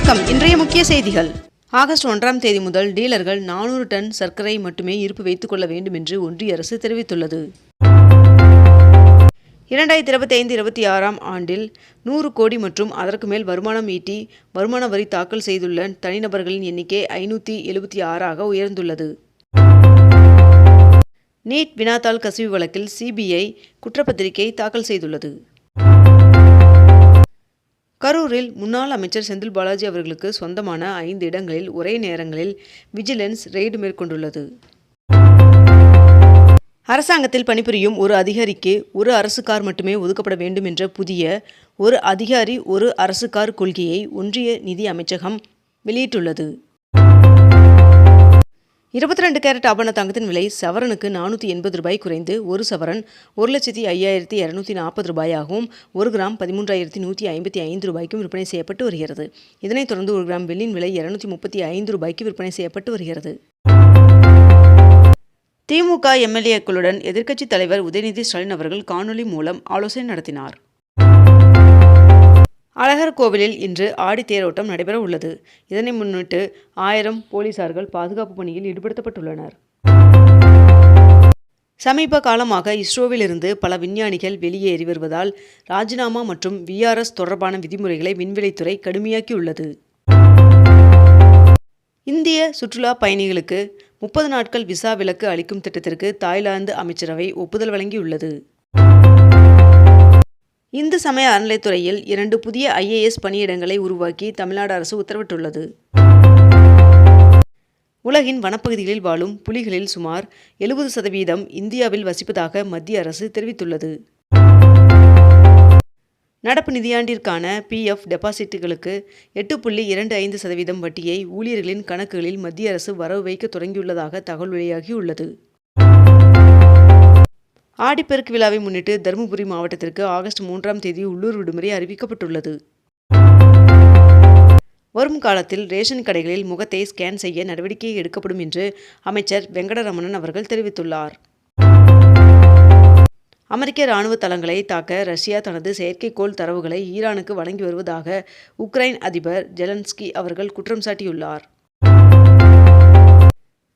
வணக்கம். இன்றைய முக்கிய செய்திகள். ஆகஸ்ட் 1ஆம் தேதி முதல் டீலர்கள் 400 டன் சர்க்கரை மட்டுமே இருப்பு வைத்துக் கொள்ள வேண்டும் என்று ஒன்றிய அரசு தெரிவித்துள்ளது. 2025-26ஆம் ஆண்டில் 100 கோடி மற்றும் அதற்கு மேல் வருமானம் ஈட்டி வருமான வரி தாக்கல் செய்துள்ள தனிநபர்களின் எண்ணிக்கை 576ஆக உயர்ந்துள்ளது. நீட் வினாத்தாள் கசிவு வழக்கில் சிபிஐ குற்றப்பத்திரிகை தாக்கல் செய்துள்ளது. கரூரில் முன்னாள் அமைச்சர் செந்தில் பாலாஜி அவர்களுக்கு சொந்தமான 5 இடங்களில் ஒரே நேரங்களில் விஜிலன்ஸ் ரெய்டு மேற்கொண்டுள்ளது. அரசாங்கத்தில் பணிபுரியும் ஒரு அதிகாரிக்கு ஒரு அரசு கார் மட்டுமே ஒதுக்கப்பட வேண்டும் என்ற புதிய ஒரு அதிகாரி ஒரு அரசு கார் கொள்கையை ஒன்றிய நிதி அமைச்சகம் வெளியிட்டுள்ளது. 22 கேரட் ஆபரண தங்கத்தின் விலை சவரனுக்கு 480 ரூபாய் குறைந்து ஒரு சவரன் 1,05,240 ரூபாயாகவும் 1 கிராம் 13,155 ரூபாய்க்கும் விற்பனை செய்யப்பட்டு வருகிறது. இதனைத் தொடர்ந்து 1 கிராம் வெள்ளியின் விலை 235 ரூபாய்க்கு விற்பனை செய்யப்பட்டு வருகிறது. திமுக எம்எல்ஏக்களுடன் எதிர்க்கட்சித் தலைவர் உதயநிதி ஸ்டாலின் அவர்கள் காணொலி மூலம் ஆலோசனை நடத்தினார். அழகர் கோவிலில் இன்று ஆடி தேரோட்டம் நடைபெற உள்ளது. இதனை முன்னிட்டு 1000 போலீசார்கள் பாதுகாப்பு பணியில் ஈடுபடுத்தப்பட்டுள்ளனர். சமீப காலமாக இஸ்ரோவிலிருந்து பல விஞ்ஞானிகள் வெளியேறி வருவதால் ராஜினாமா மற்றும் VRS தொடர்பான விதிமுறைகளை விண்வெளித்துறை கடுமையாக்கியுள்ளது. இந்திய சுற்றுலா பயணிகளுக்கு 30 நாட்கள் விசா விலக்கு அளிக்கும் திட்டத்திற்கு தாய்லாந்து அமைச்சரவை ஒப்புதல் வழங்கியுள்ளது. இந்து சமய அறநிலைத்துறையில் 2 புதிய IAS பணியிடங்களை உருவாக்கி தமிழ்நாடு அரசு உத்தரவிட்டுள்ளது. உலகின் வனப்பகுதிகளில் வாழும் புலிகளில் சுமார் 70% இந்தியாவில் வசிப்பதாக மத்திய அரசு தெரிவித்துள்ளது. நடப்பு நிதியாண்டிற்கான PF டெபாசிட்டுகளுக்கு 8.25% வட்டியை ஊழியர்களின் கணக்குகளில் மத்திய அரசு வரவு வைக்க தொடங்கியுள்ளதாக தகவல் வெளியாகியுள்ளது. ஆடிப்பெருக்கு விழாவை முன்னிட்டு தருமபுரி மாவட்டத்திற்கு ஆகஸ்ட் 3ஆம் தேதி உள்ளூர் விடுமுறை அறிவிக்கப்பட்டுள்ளது. வரும் காலத்தில் ரேஷன் கடைகளில் முகத்தை ஸ்கேன் செய்ய நடவடிக்கை எடுக்கப்படும் என்று அமைச்சர் வெங்கடரமணன் அவர்கள் தெரிவித்துள்ளார். அமெரிக்க இராணுவ தளங்களை தாக்க ரஷ்யா தனது செயற்கைக்கோள் தரவுகளை ஈரானுக்கு வழங்கி வருவதாக உக்ரைன் அதிபர் ஜெலன்ஸ்கி அவர்கள் குற்றம் சாட்டியுள்ளார்.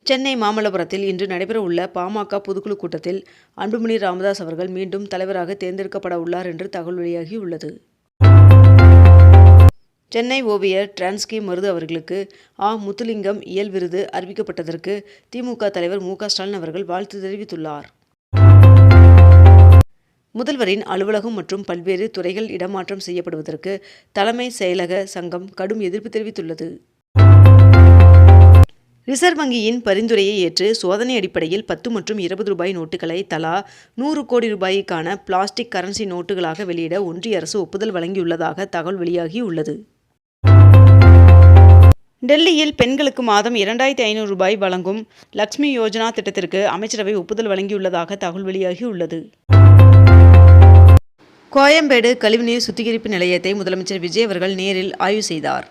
சென்னை மாமல்லபுரத்தில் இன்று நடைபெறவுள்ள பாமக பொதுக்குழு கூட்டத்தில் அன்புமணி ராமதாஸ் அவர்கள் மீண்டும் தலைவராக தேர்ந்தெடுக்கப்பட உள்ளார் என்று தகவல் வெளியாகியுள்ளது. சென்னை ஓவியர் டிரான்ஸ்கி மருது அவர்களுக்கு முத்துலிங்கம் இயல் விருது அறிவிக்கப்பட்டதற்கு திமுக தலைவர் மு க ஸ்டாலின் அவர்கள் வாழ்த்து தெரிவித்துள்ளார். முதல்வரின் அலுவலகம் மற்றும் பல்வேறு துறைகள் இடமாற்றம் செய்யப்படுவதற்கு தலைமை செயலக சங்கம் கடும் எதிர்ப்பு தெரிவித்துள்ளது. ரிசர்வ் வங்கியின் பரிந்துரையை ஏற்று சோதனை அடிப்படையில் 10 மற்றும் 20 ரூபாய் நோட்டுகளை தலா 100 கோடி ரூபாய்க்கான பிளாஸ்டிக் கரன்சி நோட்டுகளாக வெளியிட ஒன்றிய அரசு ஒப்புதல் வழங்கியுள்ளதாக தகவல் வெளியாகியுள்ளது. டெல்லியில் பெண்களுக்கு மாதம் 2500 ரூபாய் வழங்கும் லக்ஷ்மி யோஜனா திட்டத்திற்கு அமைச்சரவை ஒப்புதல் வழங்கியுள்ளதாக தகவல் வெளியாகியுள்ளது. கோயம்பேடு கழிவுநீர் சுத்திகரிப்பு நிலையத்தை முதலமைச்சர் விஜய் அவர்கள் நேரில் ஆய்வு செய்தார்.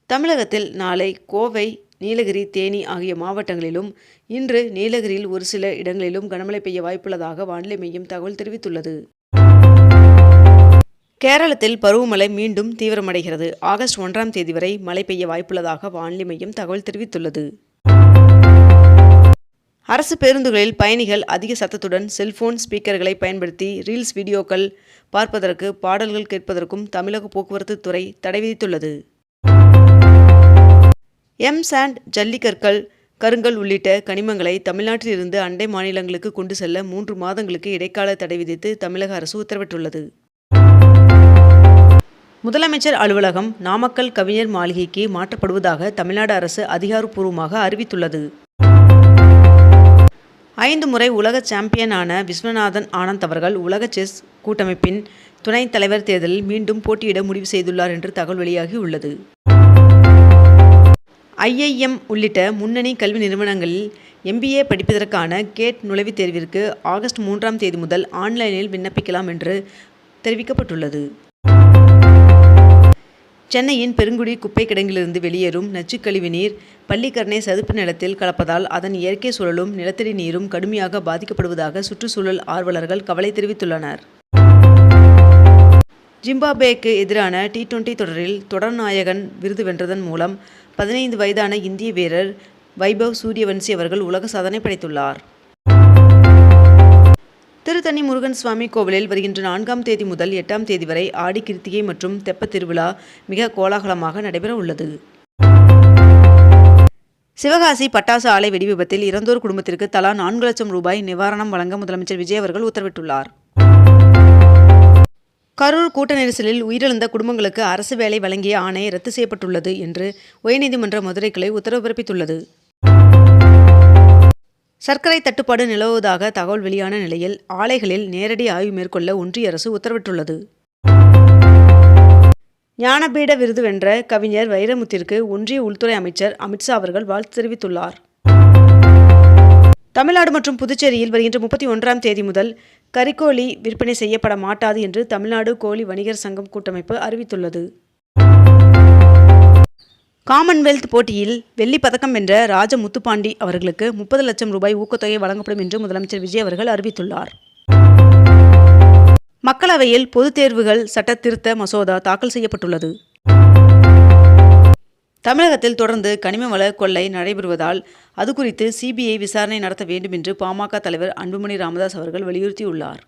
தமிழகத்தில் நாளை கோவை, நீலகிரி, தேனி ஆகிய மாவட்டங்களிலும் இன்று நீலகிரியில் ஒரு சில இடங்களிலும் கனமழை பெய்ய வாய்ப்புள்ளதாக வானிலை மையம் தகவல் தெரிவித்துள்ளது. கேரளத்தில் பருவமழை மீண்டும் தீவிரமடைகிறது. ஆகஸ்ட் 1ஆம் தேதி வரை மழை பெய்ய வாய்ப்புள்ளதாக வானிலை மையம் தகவல் தெரிவித்துள்ளது. அரசு பேருந்துகளில் பயணிகள் அதிக சத்தத்துடன் செல்போன் ஸ்பீக்கர்களை பயன்படுத்தி ரீல்ஸ் வீடியோக்கள் பார்ப்பதற்கு பாடல்கள் கேட்பதற்கும் தமிழக போக்குவரத்து துறை தடை விதித்துள்ளது. சாண்ட், ஜல்லிக்கற்கள், கருங்கல் உள்ளிட்ட கனிமங்களை தமிழ்நாட்டில் இருந்து அண்டை மாநிலங்களுக்கு கொண்டு செல்ல 3 மாதங்களுக்கு இடைக்கால தடை விதித்து தமிழக அரசு உத்தரவிட்டுள்ளது. முதலமைச்சர் அலுவலகம் நாமக்கல் கவிஞர் மாளிகைக்கு மாற்றப்படுவதாக தமிழ்நாடு அரசு அதிகாரப்பூர்வமாக அறிவித்துள்ளது. 5 முறை உலக சாம்பியனான விஸ்வநாதன் ஆனந்த் அவர்கள் உலக செஸ் கூட்டமைப்பின் துணைத் தலைவர் தேர்தலில் மீண்டும் போட்டியிட முடிவு செய்துள்ளார் என்று தகவல் வெளியாகியுள்ளது. IIM உள்ளிட்ட முன்னணி கல்வி நிறுவனங்களில் MBA படிப்பதற்கான கேட் நுழைவுத் தேர்விற்கு ஆகஸ்ட் 3ஆம் தேதி முதல் ஆன்லைனில் விண்ணப்பிக்கலாம் என்று தெரிவிக்கப்பட்டுள்ளது. சென்னையின் பெருங்குடி குப்பை கிடங்கிலிருந்து வெளியேறும் நச்சுக்கழிவு நீர் பள்ளிக்கரணை சதுப்பு நிலத்தில் கலப்பதால் அதன் இயற்கை சூழலும் நிலத்தடி நீரும் கடுமையாக பாதிக்கப்படுவதாக சுற்றுச்சூழல் ஆர்வலர்கள் கவலை தெரிவித்துள்ளனர். ஜிம்பாப்வேக்கு எதிரான T20 தொடரில் தொடர் நாயகன் விருது வென்றதன் மூலம் 15 வயதான இந்திய வீரர் வைபவ் சூரியவன்சி அவர்கள் உலக சாதனை படைத்துள்ளார். திருத்தணி முருகன் சுவாமி கோவிலில் வருகின்ற 4ஆம் தேதி முதல் 8ஆம் தேதி வரை ஆடி கிருத்திகை மற்றும் தெப்பத் திருவிழா மிக கோலாகலமாக நடைபெற உள்ளது. சிவகாசி பட்டாசு ஆலை வெடி விபத்தில் இறந்தோர் குடும்பத்திற்கு தலா 4 லட்சம் ரூபாய் நிவாரணம் வழங்க முதலமைச்சர் விஜய் அவர்கள் உத்தரவிட்டுள்ளார். கரூர் கூட்ட நெரிசலில் உயிரிழந்த குடும்பங்களுக்கு அரசு வேலை வழங்கிய ஆணை ரத்து செய்யப்பட்டுள்ளது என்று உயர்நீதிமன்ற மதுரை கிளை உத்தரவு பிறப்பித்துள்ளது. சர்க்கரை தட்டுப்பாடு நிலவுவதாக தகவல் வெளியான நிலையில் ஆலைகளில் நேரடி ஆய்வு மேற்கொள்ள ஒன்றிய அரசு உத்தரவிட்டுள்ளது. ஞானபீட விருது வென்ற கவிஞர் வைரமுத்திற்கு ஒன்றிய உள்துறை அமைச்சர் அமித்ஷா அவர்கள் வாழ்த்து தெரிவித்துள்ளார். தமிழ்நாடு மற்றும் புதுச்சேரியில் வருகின்ற 31ஆம் தேதி முதல் கறிக்கோழி விற்பனை செய்யப்பட மாட்டாது என்று தமிழ்நாடு கோழி வணிகர் சங்கம் கூட்டமைப்பு அறிவித்துள்ளது. காமன்வெல்த் போட்டியில் வெள்ளி பதக்கம் வென்ற ராஜ முத்துப்பாண்டி அவர்களுக்கு 30 லட்சம் ரூபாய் ஊக்கத்தொகை வழங்கப்படும் என்று முதலமைச்சர் விஜய் அவர்கள் அறிவித்துள்ளார். மக்களவையில் பொதுத் தேர்வுகள் சட்ட திருத்த மசோதா தாக்கல் செய்யப்பட்டுள்ளது. தமிழகத்தில் தொடர்ந்து கனிம வள கொள்ளை நடைபெறுவதால் அது குறித்து CBI விசாரணை நடத்த வேண்டும் என்று பாமக தலைவர் அன்புமணி ராமதாஸ் அவர்கள் வலியுறுத்தியுள்ளார்.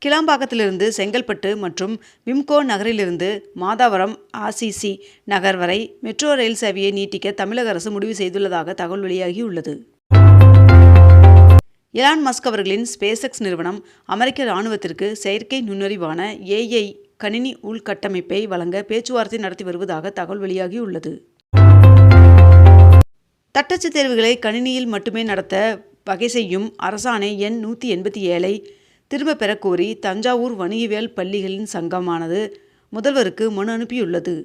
கிளாம்பாக்கத்திலிருந்து செங்கல்பட்டு மற்றும் விம்கோ நகரிலிருந்து மாதாவரம் RCC நகர் வரை மெட்ரோ ரயில் சேவையை நீட்டிக்க தமிழக அரசு முடிவு செய்துள்ளதாக தகவல் வெளியாகியுள்ளது. எலான் மஸ்க் அவர்களின் SpaceX நிறுவனம் அமெரிக்க இராணுவத்திற்கு செயற்கை நுண்ணறிவான AI கணினி உள்கட்டமைப்பை வழங்க பேச்சுவார்த்தை நடத்தி வருவதாக தகவல் வெளியாகியுள்ளது. தட்டச்சு தேர்வுகளை கணினியில் மட்டுமே நடத்த வகை செய்யும் அரசாணை எண் 187ஐ திரும்ப பெறக் கோரி தஞ்சாவூர் வணிகவியல் பள்ளிகளின் சங்கமானது முதல்வருக்கு மனு அனுப்பியுள்ளது.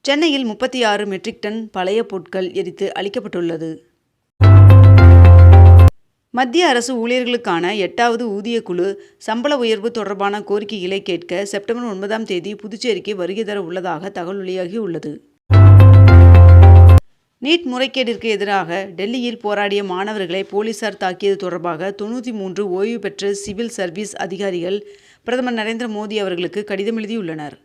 சென்னையில் 36 மெட்ரிக் டன் பழைய பொருட்கள் எரித்து அளிக்கப்பட்டுள்ளது. மத்திய அரசு ஊழியர்களுக்கான 8வது ஊதியக் குழு சம்பள உயர்வு தொடர்பான கோரிக்கைகளை கேட்க செப்டம்பர் 9ஆம் தேதி புதுச்சேரிக்கு வருகை தர உள்ளதாக தகவல் வெளியாகியுள்ளது. நீட் முறைகேட்டிற்கு எதிராக டெல்லியில் போராடிய மாணவர்களை போலீசார் தாக்கியது தொடர்பாக 93 ஓய்வு பெற்ற சிவில் சர்வீஸ் அதிகாரிகள் பிரதமர் நரேந்திர மோடி அவர்களுக்கு கடிதம் எழுதியுள்ளனர்.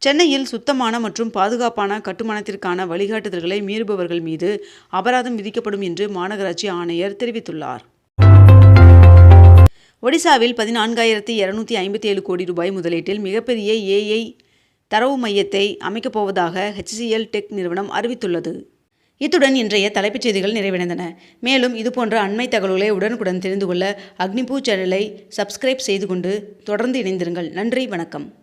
சென்னையில் சுத்தமான மற்றும் பாதுகாப்பான கட்டுமானத்திற்கான வழிகாட்டுதல்களை மீறுபவர்கள் மீது அபராதம் விதிக்கப்படும் என்று மாநகராட்சி ஆணையர் தெரிவித்துள்ளார். ஒடிசாவில் 14,257 கோடி ரூபாய் முதலீட்டில் மிகப்பெரிய AI தரவு மையத்தை அமைக்கப் போவதாக HCL டெக் நிறுவனம் அறிவித்துள்ளது. இத்துடன் இன்றைய தலைப்புச் செய்திகள் நிறைவடைந்தன. மேலும் இதுபோன்ற அண்மை தகவல்களை உடனுக்குடன் தெரிந்து கொள்ள அக்னிபூ சேனலை சப்ஸ்கிரைப் செய்து கொண்டு தொடர்ந்து இணைந்திருங்கள். நன்றி, வணக்கம்.